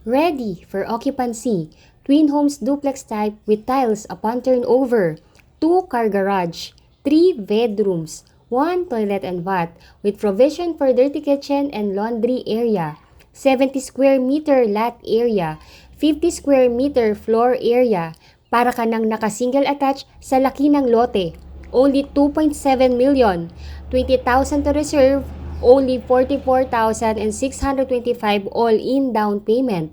Ready for occupancy. Twin homes duplex type with tiles upon turnover. 2-car garage. 3 bedrooms. 1 toilet and bath with provision for dirty kitchen and laundry area. 70 square meter lot area. 50 square meter floor area. Para ka nang naka-single attach sa laki ng lote. Only 2.7 million. 20,000 to reserve. Only 44,625 all-in down payment.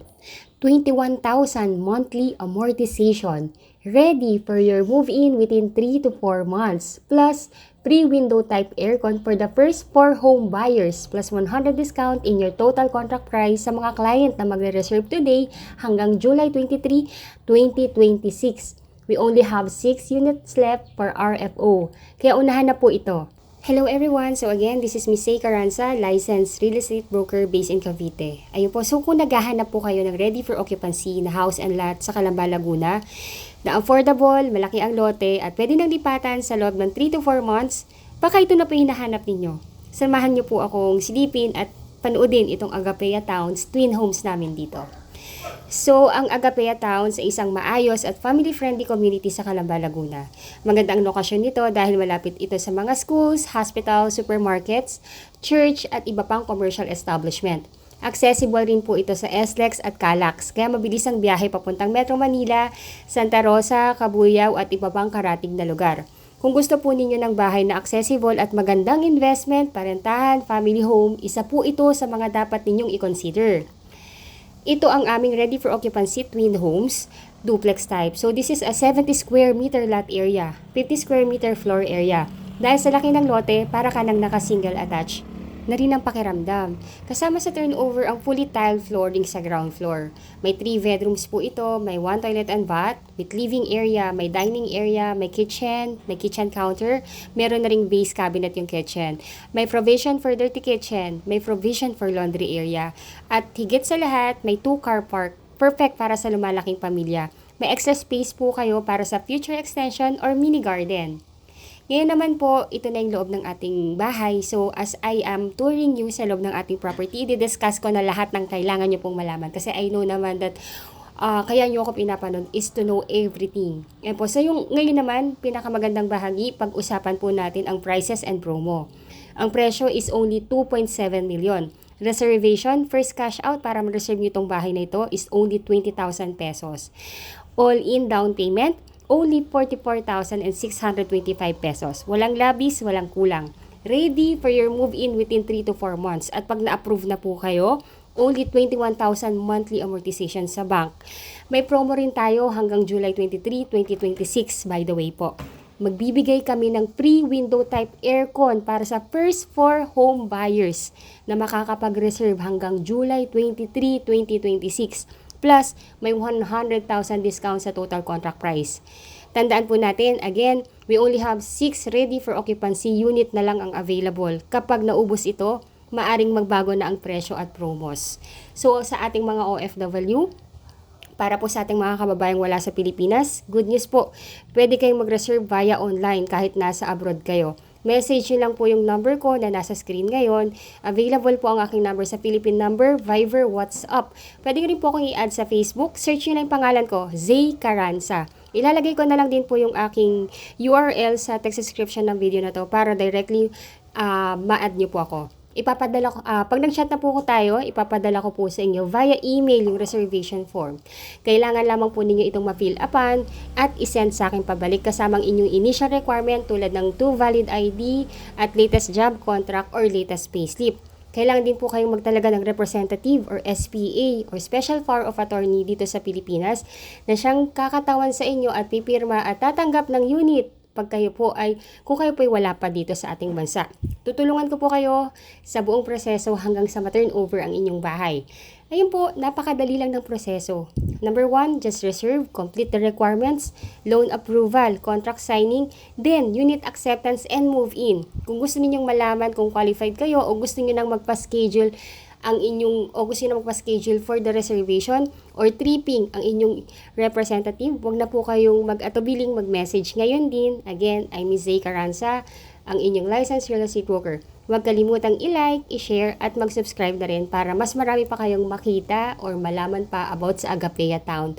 21,000 monthly amortization. Ready for your move-in within 3 to 4 months. Plus, free window type aircon for the first 4 home buyers. Plus 100 discount in your total contract price sa mga client na magre-reserve today hanggang July 23, 2026. We only have 6 units left for RFO. Kaya unahan na po ito. Hello everyone! So again, this is Miss Say Caranza, licensed real estate broker based in Cavite. Ayun po, so kung naghahanap po kayo ng ready for occupancy na house and lot sa Calamba, Laguna, na affordable, malaki ang lote, at pwede nang lipatan sa loob ng 3 to 4 months, baka ito na po yung hinahanap ninyo. Samahan niyo po akong silipin at panoodin itong Agapea Towns twin homes namin dito. So, ang Agapea Towns ay isang maayos at family-friendly community sa Calamba, Laguna. Maganda ang lokasyon nito dahil malapit ito sa mga schools, hospital, supermarkets, church at iba pang commercial establishment. Accessible rin po ito sa SLEX at CALAX, kaya mabilis ang biyahe papuntang Metro Manila, Santa Rosa, Cabuyao at iba pang karatig na lugar. Kung gusto po ninyo ng bahay na accessible at magandang investment, parentahan, family home, isa po ito sa mga dapat ninyong i-consider. Ito ang aming ready for occupancy twin homes, duplex type. So this is a 70 square meter lot area, 50 square meter floor area. Dahil sa laki ng lote, para ka nang naka-single attach na rin ang pakiramdam. Kasama sa turnover ang fully tiled flooring sa ground floor. May 3 bedrooms po ito, may 1 toilet and bath, with living area, may dining area, may kitchen counter, meron na ring base cabinet yung kitchen. May provision for dirty kitchen, may provision for laundry area, at higit sa lahat, may 2-car park, perfect para sa lumalaking pamilya. May extra space po kayo para sa future extension or mini garden. Ngayon naman po, ito na yung loob ng ating bahay. So, as I am touring you sa loob ng ating property, i-discuss ko na lahat ng kailangan nyo pong malaman. Kasi I know naman that kaya nyo ako pinapanood is to know everything. Yan po. So, ngayon naman, pinakamagandang bahagi, pag-usapan po natin ang prices and promo. Ang presyo is only 2.7 million. Reservation, first cash out para ma-reserve nyo itong bahay na ito is only 20,000 pesos. All-in down payment, only 44,625 pesos. Walang labis, walang kulang. Ready for your move-in within 3 to 4 months. At pag na-approve na po kayo, only 21,000 monthly amortization sa bank. May promo rin tayo hanggang July 23, 2026 by the way po. Magbibigay kami ng free window type aircon para sa first 4 home buyers na makakapag-reserve hanggang July 23, 2026. Plus, may 100,000 discount sa total contract price. Tandaan po natin, again, we only have 6 ready for occupancy unit na lang ang available. Kapag naubos ito, maaring magbago na ang presyo at promos. So, sa ating mga OFW, para po sa ating mga kababayang wala sa Pilipinas, good news po, pwede kayong mag-reserve via online kahit nasa abroad kayo. Message nyo lang po yung number ko na nasa screen ngayon. Available po ang aking number sa Philippine number, Viber, WhatsApp. Pwede rin po akong i-add sa Facebook. Search nyo lang yung pangalan ko, Zay Caranza. Ilalagay ko na lang din po yung aking URL sa text description ng video na to para directly ma-add nyo po ako. Ipapadala ko, pag nag-chat na po tayo, ipapadala ko po sa inyo via email yung reservation form. Kailangan lamang po ninyo itong ma-fill upan at isend sa akin pabalik kasamang inyong initial requirement tulad ng 2 valid ID at latest job contract or latest payslip. Kailangan din po kayong magtalaga ng representative or SPA or Special Power of Attorney dito sa Pilipinas na siyang kakatawan sa inyo at pipirma at tatanggap ng unit kung kayo po ay wala pa dito sa ating bansa. Tutulungan ko po kayo sa buong proseso hanggang sa ma-turnover ang inyong bahay. Ayun po, napakadali lang ng proseso. Number 1, just reserve, complete the requirements, loan approval, contract signing, then unit acceptance and move in. Kung gusto ninyong malaman kung qualified kayo o gusto niyo nang magpa-schedule magpa-schedule for the reservation or tripping ang inyong representative, huwag na po kayong mag-atubiling mag-message ngayon din. Again, I'm Miss Zay Caranza, ang inyong licensed real estate broker. Huwag kalimutang i-like, i-share at mag-subscribe na rin para mas marami pa kayong makita or malaman pa about sa Agapea Town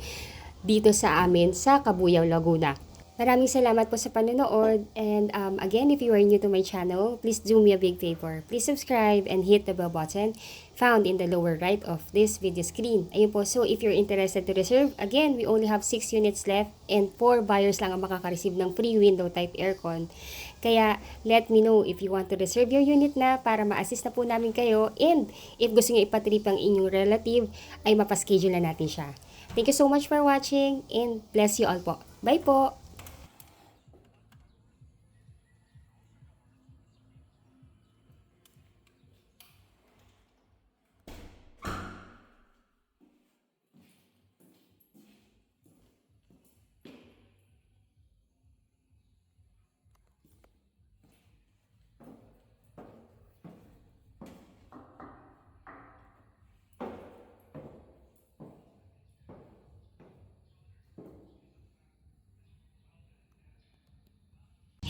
dito sa amin sa Cabuyao, Laguna. Maraming salamat po sa panonood, and again, if you are new to my channel, please do me a big favor. Please subscribe and hit the bell button found in the lower right of this video screen. Ayun po, so if you're interested to reserve, again, we only have 6 units left and 4 buyers lang ang makaka-receive ng free window type aircon. Kaya let me know if you want to reserve your unit na para ma-assist na po namin kayo, and if gusto nyo ipatrip ang inyong relative, ay mapaschedule na natin siya. Thank you so much for watching and bless you all po. Bye po!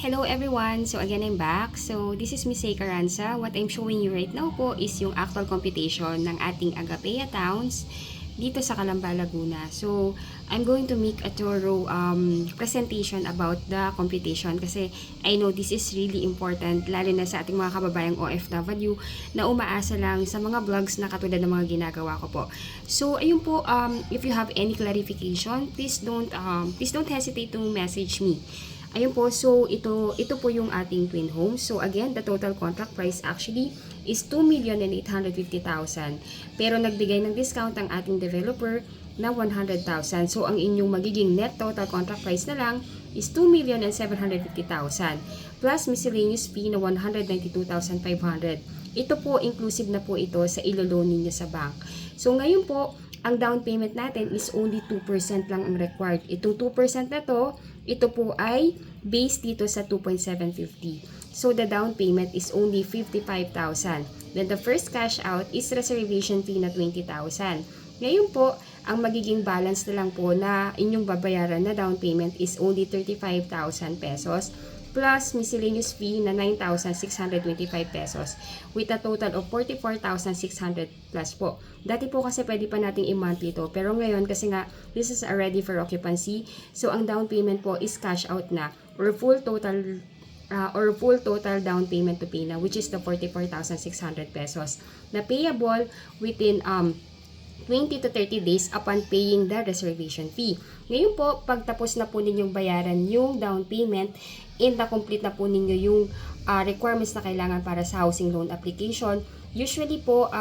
Hello everyone! So again, I'm back. So this is Miss Say Caranza. What I'm showing you right now po is yung actual computation ng ating Agapea Towns dito sa Calamba, Laguna. So I'm going to make a thorough presentation about the computation kasi I know this is really important, lalo na sa ating mga kababayang OFW na umaasa lang sa mga vlogs na katulad ng mga ginagawa ko po. So ayun po, if you have any clarification, please don't hesitate to message me. Ayun po, so ito po yung ating twin home. So again, the total contract price actually is 2,850,000. Pero nagbigay ng discount ang ating developer na 100,000. So ang inyong magiging net total contract price na lang is 2,750,000 plus miscellaneous fee na 192,500. Ito po, inclusive na po ito sa ilo-loan ninyo sa bank. So ngayon po, ang down payment natin is only 2% lang ang required. Itong 2% na to, ito po ay based dito sa 2.750. So the down payment is only 55,000. Then the first cash out is reservation fee na 20,000. Ngayon po, ang magiging balance na lang po na inyong babayaran na down payment is only 35,000 pesos plus miscellaneous fee na 9,625 pesos with a total of 44,600 plus po. Dati po kasi pwede pa nating i-monthly to, pero ngayon kasi nga this is already for occupancy, so ang down payment po is cash out na or full total down payment to pay na, which is the 44,600 pesos na payable within 20 to 30 days upon paying the reservation fee. Ngayon po, pagtapos na po ninyong bayaran yung down payment and na-complete na po ninyo yung requirements na kailangan para sa housing loan application, usually po,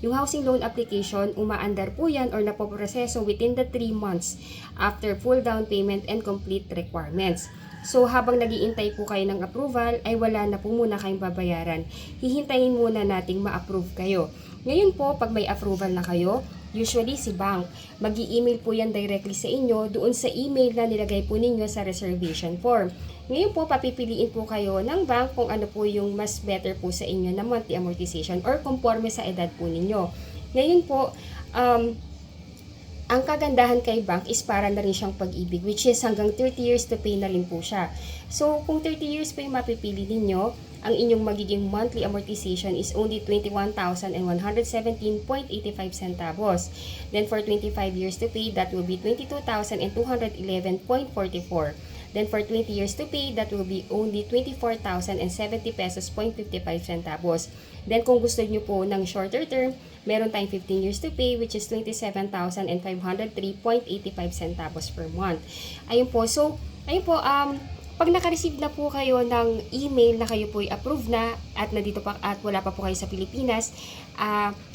yung housing loan application, umaandar po yan or napoproseso within the 3 months after full down payment and complete requirements. So, habang nag-iintay po kayo ng approval, ay wala na po muna kayong babayaran. Hihintayin muna nating ma-approve kayo. Ngayon po, pag may approval na kayo, usually si bank, mag-i-email po yan directly sa inyo doon sa email na nilagay po ninyo sa reservation form. Ngayon po, papipiliin po kayo ng bank kung ano po yung mas better po sa inyo na monthly amortization or conforme sa edad po ninyo. Ngayon po, ang kagandahan kay bank is para na rin siyang pag-ibig, which is hanggang 30 years to pay na rin po siya. So, kung 30 years po yung mapipili ninyo, ang inyong magiging monthly amortization is only 21,117.85 centavos. Then, for 25 years to pay, that will be 22,211.44. Then, for 20 years to pay, that will be only 24,070 pesos 55 centavos. Then, kung gusto nyo po ng shorter term, meron tayong 15 years to pay, which is 27,503.85 centavos per month. Ayun po. So, ayun po, pag naka-receive na po kayo ng email na kayo po i-approve na at nandito pa at wala pa po kayo sa Pilipinas,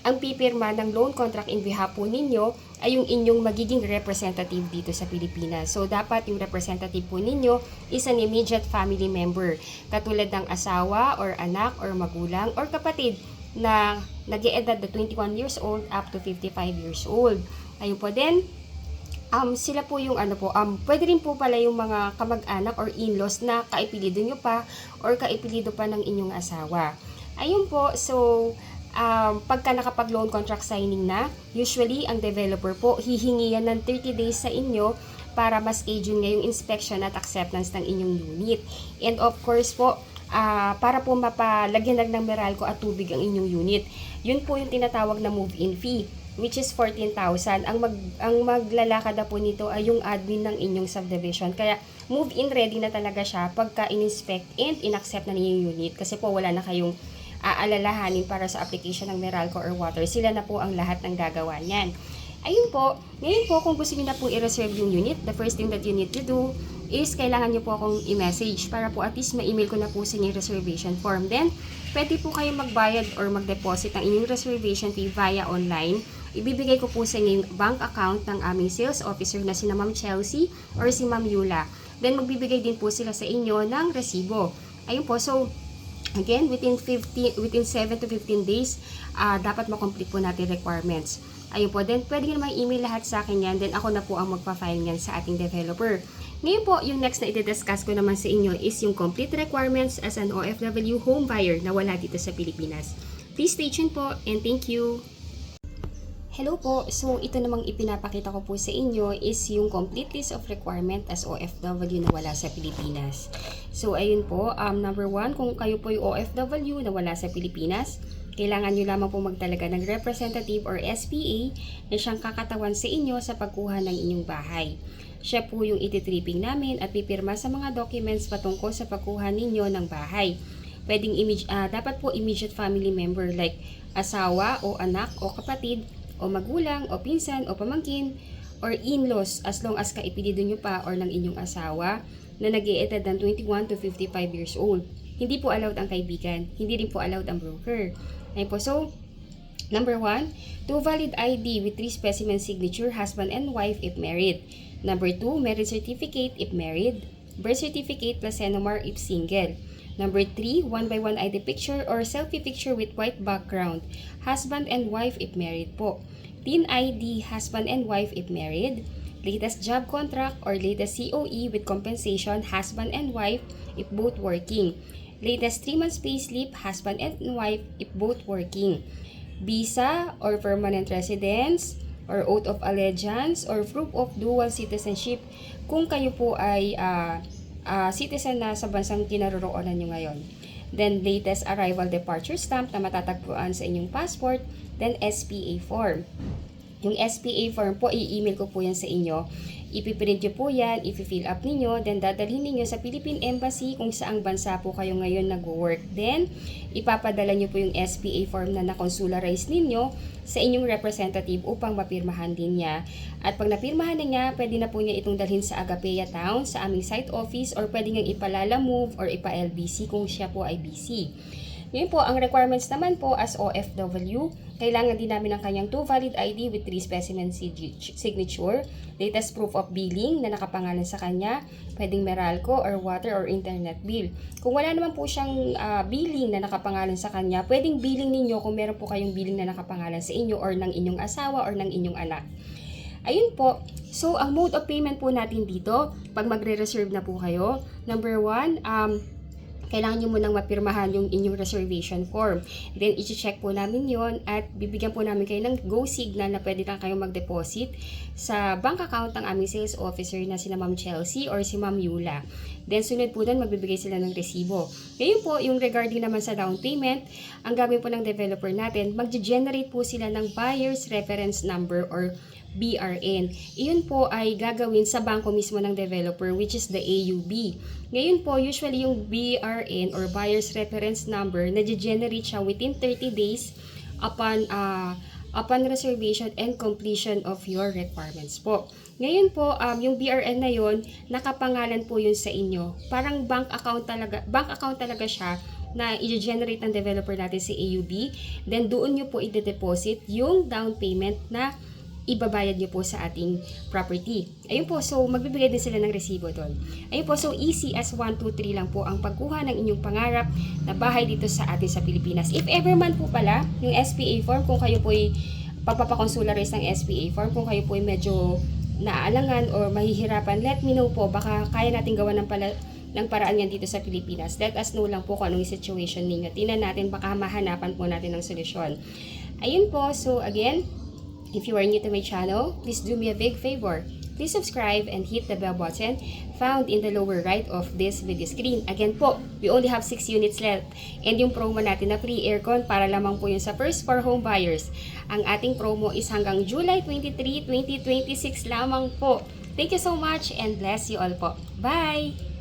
ang pipirma ng loan contract in behalf po ninyo ay yung inyong magiging representative dito sa Pilipinas. So, dapat yung representative po ninyo is an immediate family member, katulad ng asawa or anak or magulang or kapatid na nag-e-edad na 21 years old up to 55 years old. Ayun po din. Sila po yung pwede rin po pala yung mga kamag-anak or in-laws na kaipilido nyo pa or kaipilido pa ng inyong asawa. Ayun po, so pagka nakapag-loan contract signing na, usually ang developer po hihingi yan ng 30 days sa inyo para ma-schedule ngayong inspection at acceptance ng inyong unit. And of course po, para po mapalagyan lang ng Meralco at tubig ang inyong unit. Yun po yung tinatawag na move-in fee, which is 14,000. Ang maglalakad na po nito ay yung admin ng inyong subdivision. Kaya move-in ready na talaga siya pagka in-inspect and in-accept na niyo yung unit. Kasi po wala na kayong aalalahanin para sa application ng Meralco or water. Sila na po ang lahat ng gagawa niyan. Ayun po, ngayon po kung gusto niyo na po i-reserve yung unit, the first thing that you need to do is kailangan niyo po akong i-message para po at least ma-email ko na po sa inyong reservation form. Then, pwede po kayong magbayad or mag-deposit ng inyong reservation fee via online. Ibibigay ko po sa inyo yung bank account ng aming sales officer na si Ma'am Chelsea or si Ma'am Yula. Then, magbibigay din po sila sa inyo ng resibo. Ayun po, so again, within 7 to 15 days, dapat makomplete po natin requirements. Ayun po, then pwede nyo naman email lahat sa akin yan, then ako na po ang magpa-file yan sa ating developer. Ngayon po, yung next na i-discuss ko naman sa inyo is yung complete requirements as an OFW home buyer na wala dito sa Pilipinas. Please stay tuned po and thank you! Hello po, so ito namang ipinapakita ko po sa inyo is yung complete list of requirement as OFW na wala sa Pilipinas. So ayun po, number 1, kung kayo po yung OFW na wala sa Pilipinas, kailangan nyo lamang po magtalaga ng representative or SPA na siyang kakatawan sa inyo sa pagkuha ng inyong bahay. Siya po yung ititripping namin at pipirma sa mga documents patungkol sa pagkuha ninyo ng bahay. Dapat po immediate family member like asawa o anak o kapatid o magulang o pinsan o pamangkin or in-laws as long as kaipilido nyo pa or ng inyong asawa na nag-i-edad ng 21 to 55 years old. Hindi po allowed ang kaibigan, hindi rin po allowed ang broker. Ayun po, so, number 1, 2 valid ID with 3 specimen signature, husband and wife if married. Number 2, marriage certificate if married, birth certificate plus NOMAR if single. Number 3, 1x1 ID picture or selfie picture with white background, husband and wife if married po. Teen ID, husband and wife if married. Latest job contract or latest COE with compensation, husband and wife if both working. Latest 3 months payslip, husband and wife if both working. Visa or permanent residence or oath of allegiance or proof of dual citizenship kung kayo po ay citizen na sa bansang kinaroroonan nyo ngayon. Then latest arrival departure stamp na matatagpuan sa inyong passport. Then SPA form. Yung SPA form po, i-email ko po yan sa inyo. Ipiprint nyo po yan, ipi-fill up ninyo, then dadalhin ninyo sa Philippine Embassy kung saang bansa po kayo ngayon nag-work. Then, ipapadala nyo po yung SPA form na na-consularize ninyo sa inyong representative upang mapirmahan din niya. At pag napirmahan na niya, pwede na po niya itong dalhin sa Agapea Town, sa aming site office, or pwede niyang ipalala move or ipa-LBC kung siya po ay busy. Yun po, ang requirements naman po as OFW, kailangan din namin ng kanyang 2 valid ID with 3 specimen signature, latest proof of billing na nakapangalan sa kanya, pwedeng Meralco or water or internet bill. Kung wala naman po siyang billing na nakapangalan sa kanya, pwedeng billing ninyo kung meron po kayong billing na nakapangalan sa inyo or ng inyong asawa or ng inyong anak. Ayun po, so ang mode of payment po natin dito, pag magre-reserve na po kayo, number 1, kailangan nyo munang mapirmahan yung inyong reservation form. Then, i-check po namin yon at bibigyan po namin kayo ng go signal na pwede lang kayong mag-deposit sa bank account ng aming sales officer na si Ma'am Chelsea or si Ma'am Yula. Then, sunod po doon, magbibigay sila ng resibo. Ngayon po, yung regarding naman sa down payment, ang gagawin po ng developer natin, mag-generate po sila ng Buyer's Reference Number or BRN. Iyon po ay gagawin sa bangko mismo ng developer which is the AUB. Ngayon po, usually yung BRN or Buyer's Reference Number, na-generate siya within 30 days upon reservation and completion of your requirements po. Ngayon po, yung BRN na yon, nakapangalan po yun sa inyo. Parang bank account talaga siya na i-generate ng developer natin sa AUB. Then doon nyo po i-deposit yung down payment na ibabayad nyo po sa ating property. Ayun po, so magbibigay din sila ng resibo doon. Ayun po, so easy as 1, 2, 3 lang po ang pagkuha ng inyong pangarap na bahay dito sa atin sa Pilipinas. If ever man po pala, yung SPA form, kung kayo po ay pagpapakonsularize ng SPA form, kung kayo po ay medyo naaalangan or mahihirapan, let me know po, baka kaya natin gawa ng paraan yan dito sa Pilipinas. Let us know lang po kung anong situation ninyo. Tingnan natin, baka mahanapan po natin ng solusyon. Ayun po, so again, If you are new to my channel, please do me a big favor. Please subscribe and hit the bell button found in the lower right of this video screen. Again po, we only have 6 units left. And yung promo natin na free aircon para lamang po yun sa first for home buyers. Ang ating promo is hanggang July 23, 2026 lamang po. Thank you so much and bless you all po. Bye!